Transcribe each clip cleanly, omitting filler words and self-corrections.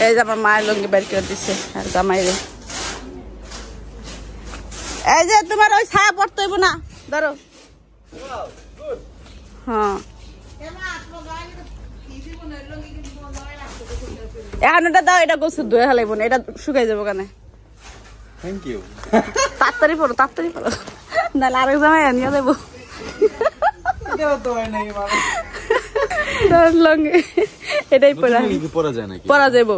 এই যে আমার মায়ের লুঙ্গি বের করে দিচ্ছে আর জামাইরে। এই যে তোমার ওই ছায়া পড়তে হইব না, ধরো। হ্যাঁ এখন এটা দাও, এটা গোসল ধুয়ে হালাইব না, এটা শুকাই যাবো কেন। Thank you. তাড়াতাড়ি পড়ো, তাড়াতাড়ি পড়ো, নাহলে আরেক জামাই নিয়ে যাবো। এটাই পরা যাবো।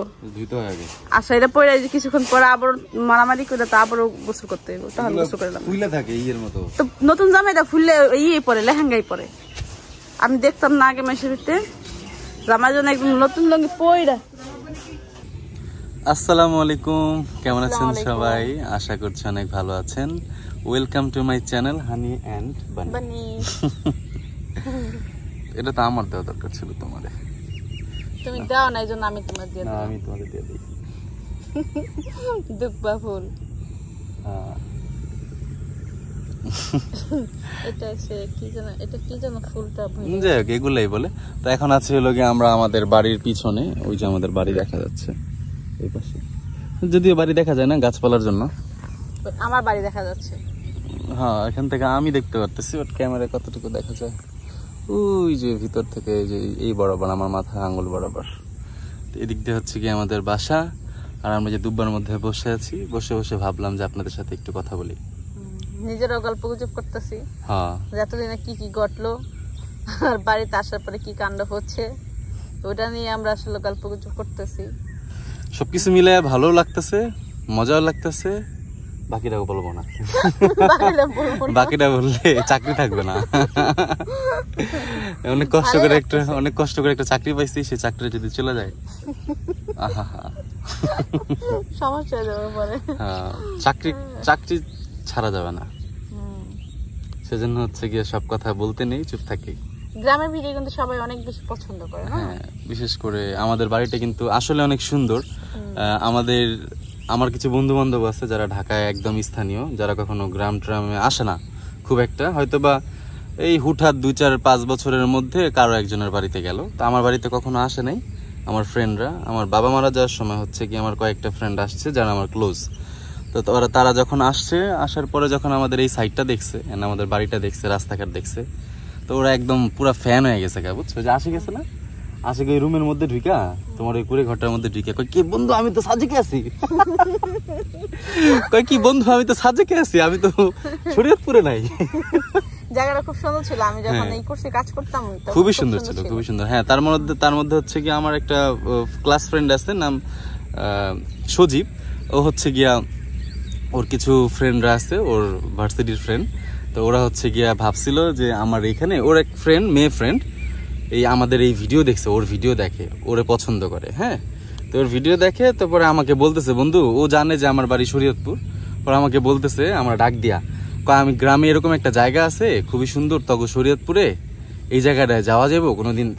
আচ্ছা এটা পরে কিছুক্ষণ পরে আবার মারামারি করে তারপরও গোসল করতে হইব, তখন গোসল করলাম। তো নতুন জামাইটা ফুললে ইয়ে পরে, লেহেঙ্গাই পরে। আমি দেখতাম না আগে মাসের ভিতরে জামাই জন্য একদম নতুন লুঙ্গি পইরা। আসসালামু আলাইকুম, কেমন আছেন সবাই? আশা করছি অনেক ভালো আছেন। Welcome to my channel Honey and Bunny. এটা তো আমার দেওয়া দরকার ছিল, তোমারে তুমি দাও না, এইজন্য আমি তোমার দিয়ে দিই। আমি তোমারে দিয়ে দিই। দুব্বা ফুল। এটা সে কি জানো, এটা কি জানো ফুলটা ভুলে যাই হোক, এগুলাই বলে। তো এখন আছে হলো গিয়ে আমরা আমাদের বাড়ির পিছনে, ওই যে আমাদের বাড়ি দেখা যাচ্ছে এই পাশে, যদিও বাড়ি দেখা যায় না গাছপালার জন্য। আমার বাড়ি দেখা যাচ্ছে। হ্যাঁ এখান থেকে আমি দেখতে পারতেছি, বাট ক্যামেরায় কতটুকু দেখা যায় ওই যে ভিতর থেকে, এই যে এই বরাবর আমার মাথা আঙ্গুল বরাবর। এদিক দিয়ে হচ্ছে কি আমাদের বাসা, আর আমরা যে দুব্বার মধ্যে বসে আছি, বসে বসে ভাবলাম যে আপনাদের সাথে একটু কথা বলি। নিজেরও গল্প গুজব করতেছি, হ্যাঁ এতদিনে কি কি ঘটলো আর বাড়িতে আসার পরে কি কাণ্ড হচ্ছে, ওটা নিয়ে আমরা আসলে গল্প গুজব করতেছি। সবকিছু মিলে ভালো লাগতেছে, মজাও লাগতেছে। বাকিটাও বলবো না, বাকিটা বললে চাকরি থাকবে না। অনেক কষ্ট করে একটা চাকরি পাইছি, সেই চাকরি যদি চলে যায় সমস্যা হয়ে যাবে পরে। চাকরি ছাড়া যাবে না, সেজন্য হচ্ছে গিয়ে সব কথা বলতে নেই, চুপ থাকি। গ্রামের ভিডিও কিন্তু সবাই অনেক বেশি পছন্দ করে। হ্যাঁ, বিশেষ করে আমাদের বাড়িটা কিন্তু আসলে অনেক সুন্দর। আমার কিছু বন্ধু বান্ধব আছে যারা ঢাকায় একদম স্থানীয়, যারা কখনো গ্রাম ট্রামে আসে না খুব একটা, হয়তোবা এই হুটহাট 2-4-5 বছরের মধ্যে কারো একজনের বাড়িতে গেল। তো আমার বাড়িতে কখনো আসে নাই আমার ফ্রেন্ডরা। আমার বাবা মারা যাওয়ার সময় হচ্ছে কি আমার কয়েকটা ফ্রেন্ড আসছে যারা আমার ক্লোজ। তো তারা যখন আসার পরে যখন আমাদের এই সাইডটা দেখছে, আমাদের বাড়িটা দেখছে, রাস্তাঘাট দেখছে, তো ওরা একদম পুরো ফ্যান হয়ে গেছে। বুঝছো, যে আসে গেছে না, আসে ওই রুমের মধ্যে ঢুকা, তোমার ওই কুড়ে ঘরটার মধ্যে ঢুকা কই, কি বন্ধু আমি তো সাজেকে আছি। কই কি বন্ধু আমি তো সাজেকে আছি, আমি তো শরীয়তপুরে নাই। জায়গাটা খুব সুন্দর ছিল, আমি যখন এই কোর্সে কাজ করতাম খুবই সুন্দর ছিল, খুবই সুন্দর। হ্যাঁ, তার মধ্যে হচ্ছে কি আমার একটা ক্লাস ফ্রেন্ড আছে, নাম সজীব। ও হচ্ছে গিয়া, ওর কিছু ফ্রেন্ডরা আছে, ওর ভার্সিটির ফ্রেন্ড। তো ওরা হচ্ছে গিয়া ভাবছিল যে আমার এখানে, ওর এক ফ্রেন্ড, মেয়ে ফ্রেন্ড, এই আমাদের এই ভিডিও দেখছে, ওর ভিডিও দেখে, ওরে পছন্দ করে। হ্যাঁ, তো ওর ভিডিও দেখে, তারপরে আমাকে বলতেছে, বন্ধু ও জানে যে আমার বাড়ি শরীয়তপুর, পরে আমাকে বলতেছে, আমরা ডাক দিয়া আমি গ্রামে এরকম একটা জায়গা আছে খুবই সুন্দর, তখন শরীয়তপুরে এই জায়গাটায় যাওয়া যাবো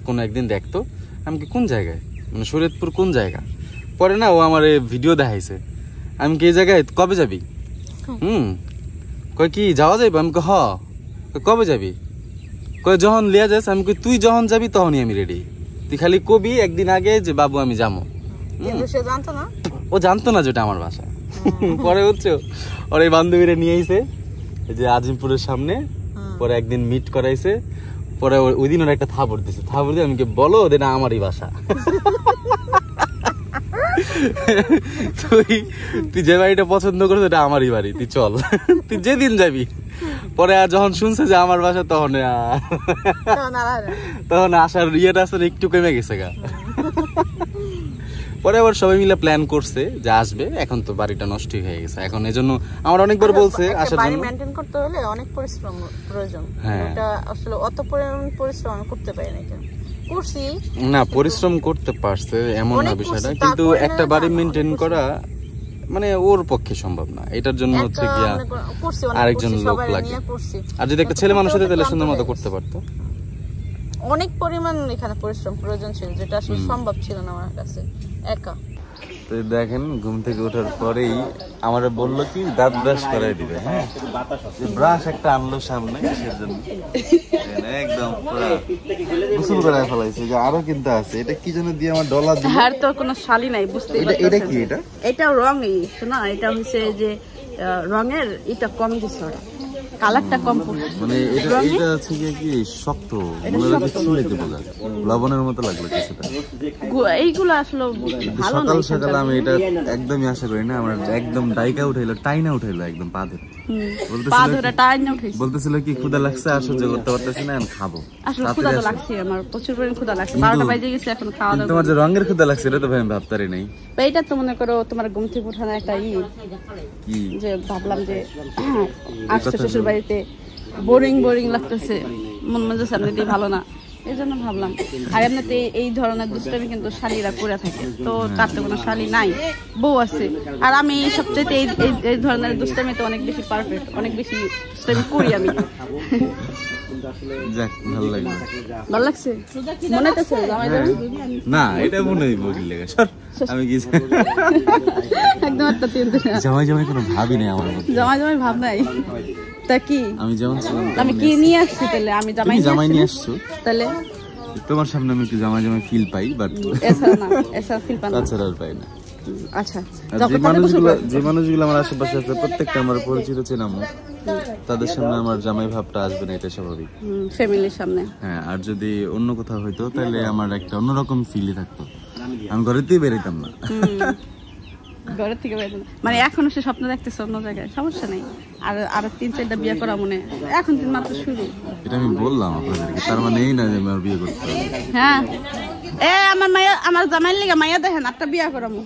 কোনো একদিন দেখতো। আমি কি কোন জায়গায়, মানে শরীয়তপুর কোন জায়গা? পরে না ও আমার ভিডিও দেখাইছে। আমি কি এই জায়গায়, কবে যাবি? কয় কি যাওয়া যাইব? আমি হ, কবে যাবি? কয় যখন লিয়া যাস। আমি কই তুই যখন যাবি তখনই আমি রেডি, তুই খালি কবি একদিন আগে যে বাবু আমি যাবো। ও জানতো না যেটা আমার বাসা। পরে হচ্ছে ওর এই বান্ধবীরা নিয়ে আইছে যে আজিমপুরের সামনে, পরে একদিন মিট করাইছে, পরে ওই দিন ওরা একটা থাপড় দিছে, থাপড় দিয়ে আমি বলো ওদের না আমারই বাসা। তুই যে বাড়িটা পছন্দ করছো এটা আমারই বাড়ি, তুই চল, তুই যেদিন যাবি। পরে আর যখন শুনছে যে আমার বাসা, তখন আসার ইয়েটা আসলে একটু কমে গেছে গা। পরে আবার সবাই মিলে প্ল্যান করছে যে আসবে। এখন তো বাড়িটা নষ্ট হয়ে গেছে, এখন এজন্য আমার অনেকবার বলছে আসার জন্য। মেইনটেইন করতে হলে অনেক পরিশ্রম প্রয়োজন। এটা আসলে অত পরিমাণ পরিশ্রম আমি করতে পারি না। করছি না, পরিশ্রম করতে পারছে এমন না বিষয়টা, কিন্তু একটা বাড়ি মেইনটেইন করা মানে ওর পক্ষে সম্ভব না। এটার জন্য হচ্ছে গিয়া আরেকজন লোক লাগে, আর যদি একটা ছেলে মানুষ হতো তাহলে সুন্দর মতো করতে পারতো। অনেক পরিমাণ এখানে পরিশ্রম প্রয়োজন ছিল, যেটা আসলে সম্ভব ছিল না আমার কাছে একা। তো দেখেন, ঘুম থেকে ওঠার পরেই আমার বললো কি দাঁত ব্রাশ করাই দিবে। হ্যাঁ, ব্রাশ একটা আনলো সামনে, কিসের জন্য? একদম পুরো গোসল করে ফেলাইছে যে আরো কিনতে আছে। এটা কি যেন দিয়ে আমার ডলার দিল। আর তো কোনো শালি নাই বুঝতে পারছেন। এটা কি এটা? এটা রঙই শোনা, এটা হচ্ছে যে রঙের এটা কম দিছে, কালারটা কম পড়ছে। মানে এটা আছে কি শক্ত, মনে লাগে ছিলাইতে বোঝা, লবণের মতো লাগলো কিছুটা। এইগুলো আসলে ভালো না। সকাল সকাল আমি এটা একদমই আশা করি না, আমার একদম ডাইকা উঠাইলো, টাইনা উঠাইলো একদম পা ধরে। বলতেছিল কি ক্ষুধা লাগছে আর সহ্য করতে পারতেছি না, আমি খাবো। আসলে ক্ষুধা তো লাগছে, আমার প্রচুর পরিমাণে ক্ষুধা লাগছে। 12টা বাজে গেছে, এখন খাওয়া দাওয়া। তোমার যে রঙের ক্ষুধা লাগছে এটা তো ভাই আমি ভাবতারি নাই। এইটা তো মনে করো তোমার ঘুম থেকে উঠানো একটা কি যে ভাবলাম যে আসছে শ্বশুর বাড়িতে, বোরিং বোরিং লাগতেছে, মন মজা সামনে দিয়ে ভালো না, এই জন্য ভাবলাম। আর এমনিতে এই ধরনের দুষ্টামি কিন্তু শালীরা করে থাকে, তো তার তো কোনো শালী নাই, বউ আছে। আর আমি সবচেয়ে এই ধরনের দুষ্টামিতে অনেক বেশি পারফেক্ট, অনেক বেশি দুষ্টামি করি আমি। যাক ভালো লাগলো। ভালো লাগছে মনে হচ্ছে জামাই যাবে না, এটা মনে হয় বগির লেগে সর। আমি কি একদম একটা তিন দিন জামাই জামাই কোনো ভাবই নাই আমার মধ্যে, জামাই জামাই ভাব নাই। তা কি আমি যেমন ছিলাম আমি কি নিয়ে আসছি তাহলে? আমি জামাই নিয়ে আসছো তাহলে তোমার সামনে আমি একটু জামাই জামাই ফিল পাই, বাট এছাড়া না, এছাড়া ফিল পাই না, তাছাড়া আর পাই না। আচ্ছা, যে মানুষগুলো আমার আশেপাশে আছে প্রত্যেকটা আমার পরিচিত চেনা মুখ, তাদের সামনে আমার জামাই ভাবটা আসবে না, এটা স্বাভাবিক, ফ্যামিলির সামনে। হ্যাঁ, আর যদি অন্য কোথাও হইতো তাহলে আমার একটা অন্যরকম ফিলই থাকতো, আমি ঘরেতেই বেরোতাম না। ঘরের থেকে বেরোতাম মানে এখনো সে স্বপ্ন দেখতেছে অন্য জায়গায়, সমস্যা নেই। আর 3-4টা বিয়ে করা মনে, এখন তিন মাত্র শুরু। এটা আমি বললাম আপনাদেরকে, তার মানে এই না যে আমার বিয়ে করতে হবে। হ্যাঁ, আমার জামাইয়ের লিগে মাইয়া দেখেন, একটা বিয়ে করামু।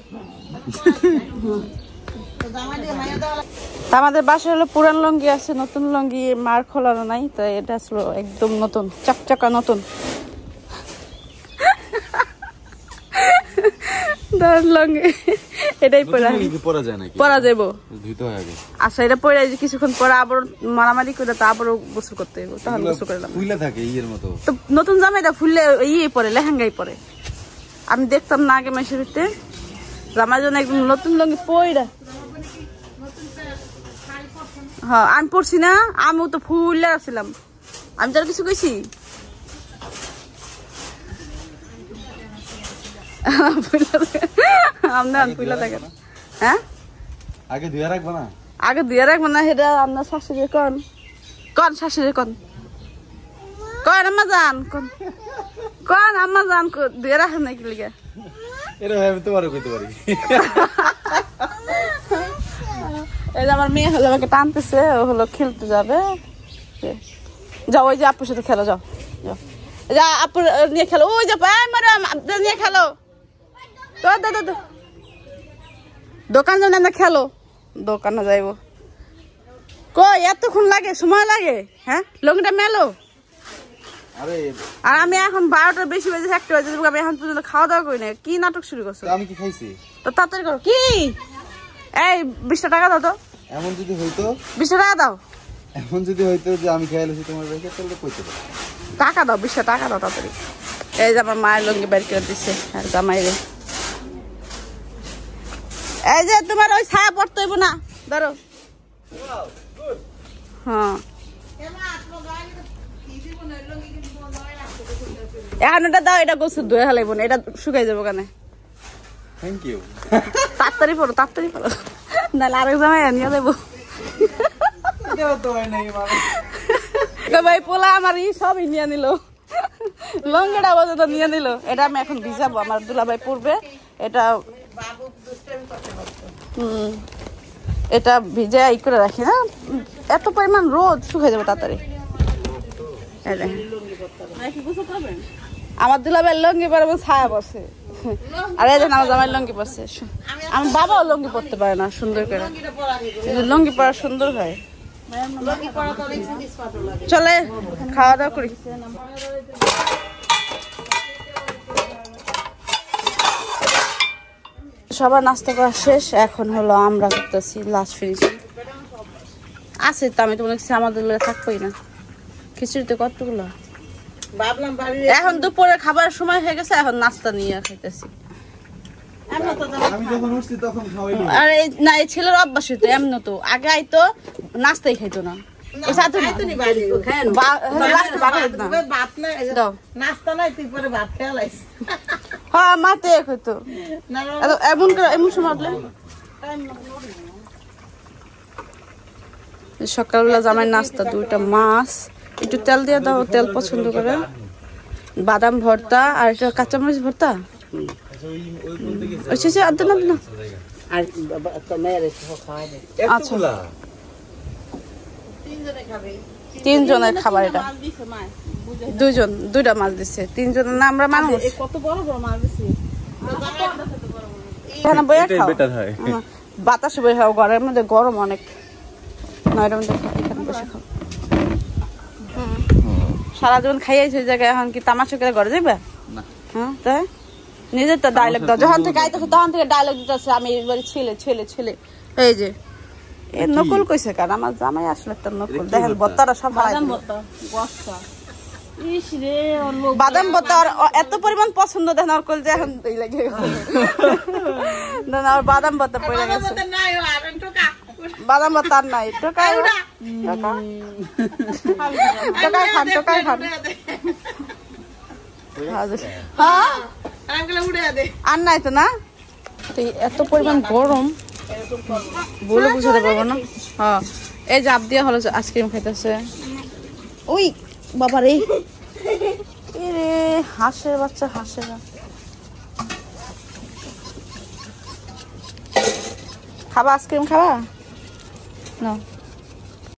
আমাদের বাসায় হলো পুরান লঙ্গি আছে, নতুন লঙ্গি মার খোলানো নাই, তো এটা আসলে একদম নতুন, চকচকা নতুন লঙ্গি। এটাই পরা যায় নাকি? পরা যাবো। আচ্ছা, এটা পরে কিছুক্ষণ পরে আবার মারামারি করে তারপরও গোসল করতে হবে, তাহলে গোসল করলাম। ফুলে থাকে ইয়ের মতো। তো নতুন জামাইটা ফুললে পরে লেহেঙ্গাই পরে। আমি দেখতাম না আগে মাসের ভিতরে, আমার জন্য একদম নতুন লঙ্গি পইরা। হ্যাঁ, আমি পড়ছি না, আমিও তো ফুল আসছিলাম, আমি তার কিছু কইছি? হ্যাঁ, আগে ধুয়ে রাখবো না, আগে ধুয়ে রাখবো না, সেটা আপনার শাশুড়ি কন শাশুড়ি কন আম্মা যান, কন আম্মা যান, ধুয়ে রাখেন নাকি লিগে? এই যে আমার মেয়ে হলো আমাকে টানতেছে, ও হলো খেলতে যাবে। যাও, ওই যে আপুর সাথে খেলো, যাও যা, আপুর নিয়ে খেলো, ওই যে নিয়ে খেলো। দোকান যাও না, খেলো, দোকানে যাইব। কই এতক্ষণ লাগে, সময় লাগে? হ্যাঁ, লঙ্গিটা মেলো। আর আমি এখন 12টার বেশি বাজে, 1টা বাজে, আমি এখন পর্যন্ত খাওয়া দাওয়া করি না। কি নাটক শুরু করছো? আমি কি খাইছি? তো তাড়াতাড়ি করো। কি এই 20টা টাকা দাও তো। এমন যদি হইতো 20টা টাকা দাও, এমন যদি হইতো যে আমি খাইলেছি তোমার রেখে, তাহলে কইতে পারো। টাকা দাও, 20টা টাকা দাও তাড়াতাড়ি। এই যে আমার মায়ের লঙ্গি বের করে দিচ্ছে, আর জামাই রে। এই যে তোমার ওই ছায়া পড়তে হইব না, ধরো। হ্যাঁ, এখন এটা দাও, এটা গোসল ধুয়ে হালাইব না, এটা শুকাই যাবো কেন। Thank you. তাড়াতাড়ি পড়ো, তাড়াতাড়ি পড়ো, নাহলে আরেক জামাই নিয়ে যাবো। ভাই পোলা আমার সবই নিয়ে নিল, লঙ্গিটা পর্যন্ত নিয়ে নিল। এটা আমি এখন ভিজাবো, আমার দুলাভাই পড়বে এটা। এটা ভিজে ই করে রাখি না, এত পরিমাণ রোদ, শুকাই যাবে তাড়াতাড়ি। আমার দুলাভাইয়ের লঙ্গি পরে ছায়া পড়ছে, আর এই আমার জামাইয়ের লঙ্গি পড়ছে। আমার বাবাও লঙ্গি পড়তে পারে না সুন্দর করে, লঙ্গি পরা সুন্দর হয়। চলে খাওয়া দাওয়া করি। সবার নাস্তা করা শেষ, এখন হলো আমরা করতেছি লাস্ট ফিনিশিং। আছে তো, আমি তো মনে করছি আমাদের থাকবোই না। খিচুড়িতে কতগুলো এখন দুপুরে খাবার সময় হয়ে গেছে, এখন নাস্তা নিয়ে খাইতেছি। আর না, এই ছেলের অভ্যাস হইতো এমন, তো আগে আইতো নাস্তাই খাইতো না, এই সাথে নাস্তা নাই তুই পরে ভাত খেয়ে লাইস হ্যাঁ মাতে হইতো এমন করে এমন সময় সকালবেলা জামাই নাস্তা 2টা মাছ একটু তেল দিয়ে দাও তেল পছন্দ করে বাদাম ভর্তা আর এটা কাঁচামরিচ ভর্তা আচ্ছা 3 জনের খাবার এটা 2টা মাছ দিচ্ছে 3 জনের না আমরা মানুষ কত বড় বড় মাছ দিচ্ছে এখানে বইয়া খাও বাতাসে বই খাও ঘরের মধ্যে গরম অনেক নয়টার মধ্যে এখানে বসে খাও সারা জীবন খাইয়াছি ওই জায়গায় এখন কি তামাশা করে ঘরে যাবে হ্যাঁ তাই নিজের তো ডায়লগ দাও যখন থেকে আইতেছে তখন থেকে ডায়লগ দিতেছে আমি এবারে ছেলে ছেলে ছেলে এই যে এ নকল কইছে কারণ আমার জামাই আসলে একটা নকল দেখেন বত্তারা সব বাদাম বত্তা বস্তা ইস রে বাদাম বত্তা এত পরিমাণ পছন্দ দেখেন আর কল যে এখন এই লাগে না আর বাদাম বত্তা পড়ে গেছে বাদাম বত্তা আর নাই টোকাই খান টোকাই খান আর নাই তো না এত পরিমাণ গরম বলে বুঝাতে পারবো না হ্যাঁ এই জাপ দিয়া হলো আইসক্রিম খাইতেছে ওই বাবা রে হাঁসের বাচ্চা হাঁসের খাবা আইসক্রিম খাবা না